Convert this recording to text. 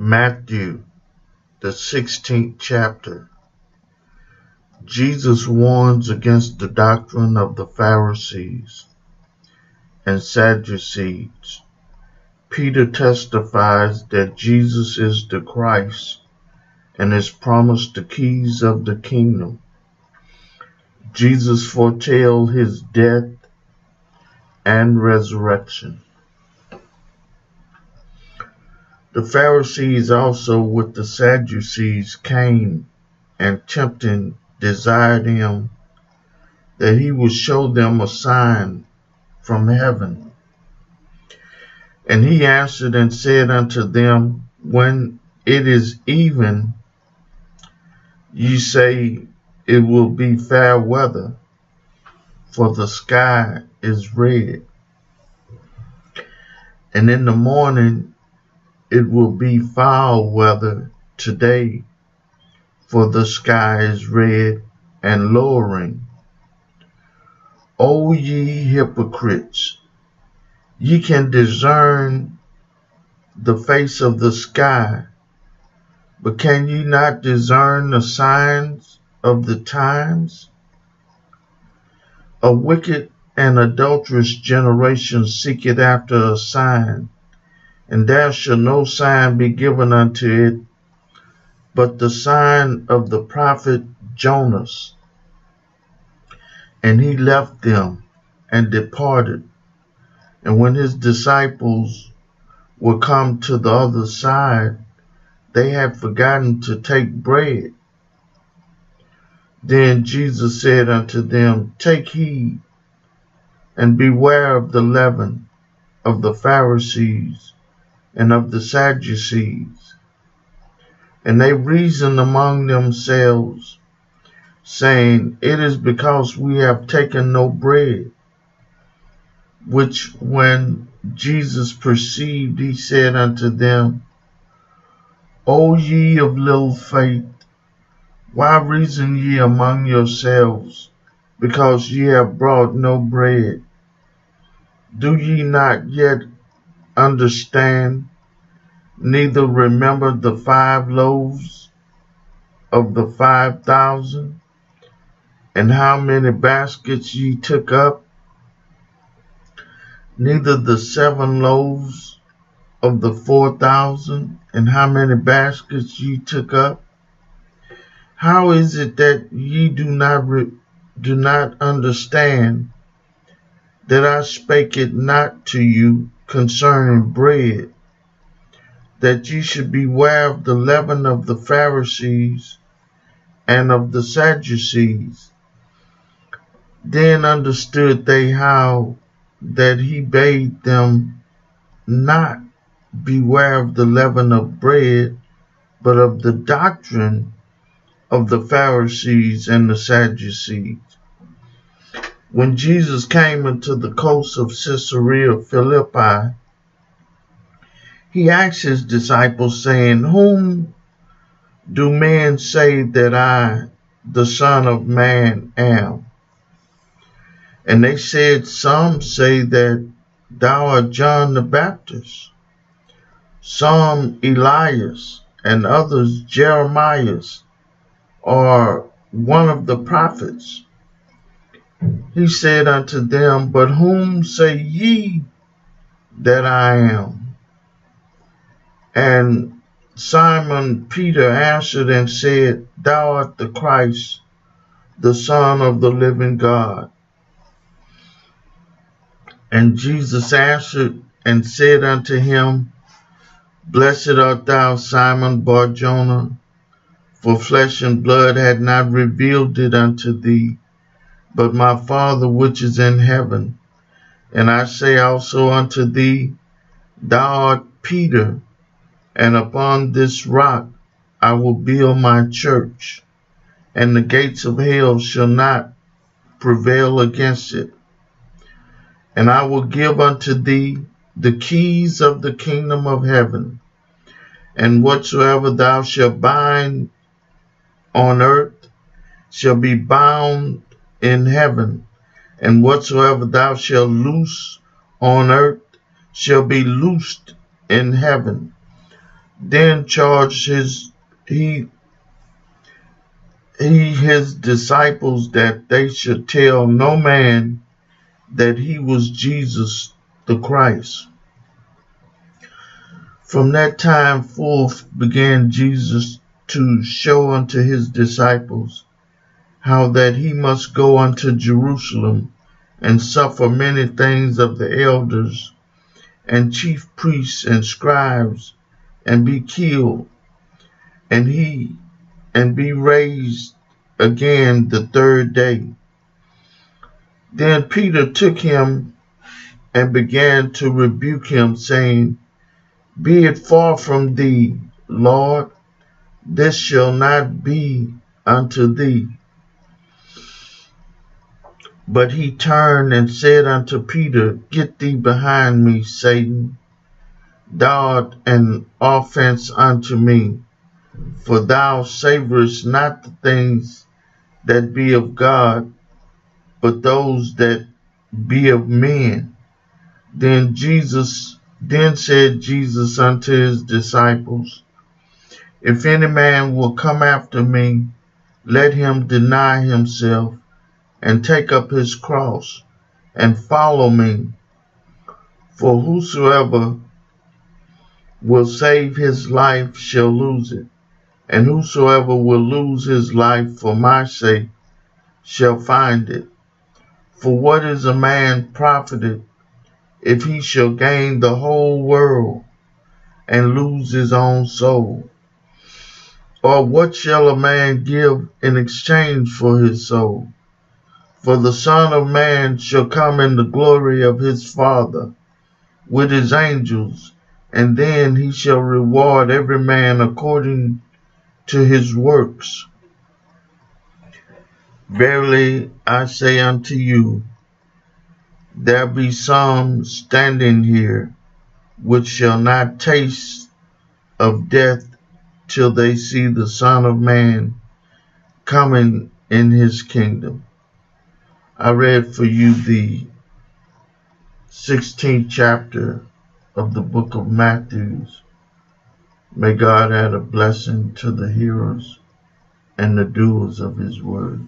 Matthew, the 16th chapter. Jesus warns against the doctrine of the Pharisees and Sadducees. Peter testifies that Jesus is the Christ and is promised the keys of the kingdom. Jesus foretells his death and resurrection. The Pharisees also with the Sadducees came and tempting desired him that he would show them a sign from heaven. And he answered and said unto them, when it is even, ye say it will be fair weather, for the sky is red. And in the morning it will be foul weather today, for the sky is red and lowering. O ye hypocrites, ye can discern the face of the sky, but can ye not discern the signs of the times? A wicked and adulterous generation seeketh after a sign, and there shall no sign be given unto it, but the sign of the prophet Jonas. And he left them and departed. And when his disciples were come to the other side, they had forgotten to take bread. Then Jesus said unto them, take heed, and beware of the leaven of the Pharisees and of the Sadducees. And they reasoned among themselves, saying, it is because we have taken no bread. Which when Jesus perceived, he said unto them, O ye of little faith, why reason ye among yourselves, because ye have brought no bread? Do ye not yet understand, neither remember the 5 loaves of the 5,000, and how many baskets ye took up? Neither the 7 loaves of the 4,000, and how many baskets ye took up? How is it that ye do not understand that I spake it not to you concerning bread, that ye should beware of the leaven of the Pharisees and of the Sadducees? Then understood they how that he bade them not beware of the leaven of bread, but of the doctrine of the Pharisees and the Sadducees. When Jesus came into the coast of Caesarea Philippi, he asked his disciples, saying, whom do men say that I, the Son of Man, am? And they said, some say that thou art John the Baptist, some Elias, and others Jeremiah, or one of the prophets. He said unto them, but whom say ye that I am? And Simon Peter answered and said, thou art the Christ, the Son of the living God. And Jesus answered and said unto him, blessed art thou, Simon Bar-Jonah, for flesh and blood had not revealed it unto thee, but my Father which is in heaven. And I say also unto thee, thou art Peter, and upon this rock I will build my church, and the gates of hell shall not prevail against it. And I will give unto thee the keys of the kingdom of heaven, and whatsoever thou shalt bind on earth shall be bound in heaven, and whatsoever thou shalt loose on earth shall be loosed in heaven. then charged his disciples that they should tell no man that he was Jesus the Christ. From that time forth began Jesus to show unto his disciples how that he must go unto Jerusalem and suffer many things of the elders and chief priests and scribes, and be killed, and be raised again the third day. Then Peter took him and began to rebuke him, saying, Be it far from thee, Lord, this shall not be unto thee. But he turned and said unto Peter, Get thee behind me, Satan. Thou art an offense unto me, for thou savorest not the things that be of God, but those that be of men. Then said Jesus unto his disciples, If any man will come after me, let him deny himself, and take up his cross, and follow me. For whosoever will save his life shall lose it, and whosoever will lose his life for my sake shall find it. For what is a man profited if he shall gain the whole world and lose his own soul? Or what shall a man give in exchange for his soul? For the Son of Man shall come in the glory of his Father with his angels, and then he shall reward every man according to his works. Verily I say unto you, there be some standing here which shall not taste of death till they see the Son of Man coming in his kingdom. I read for you the 16th chapter of the book of Matthew. May God add a blessing to the hearers and the doers of his word.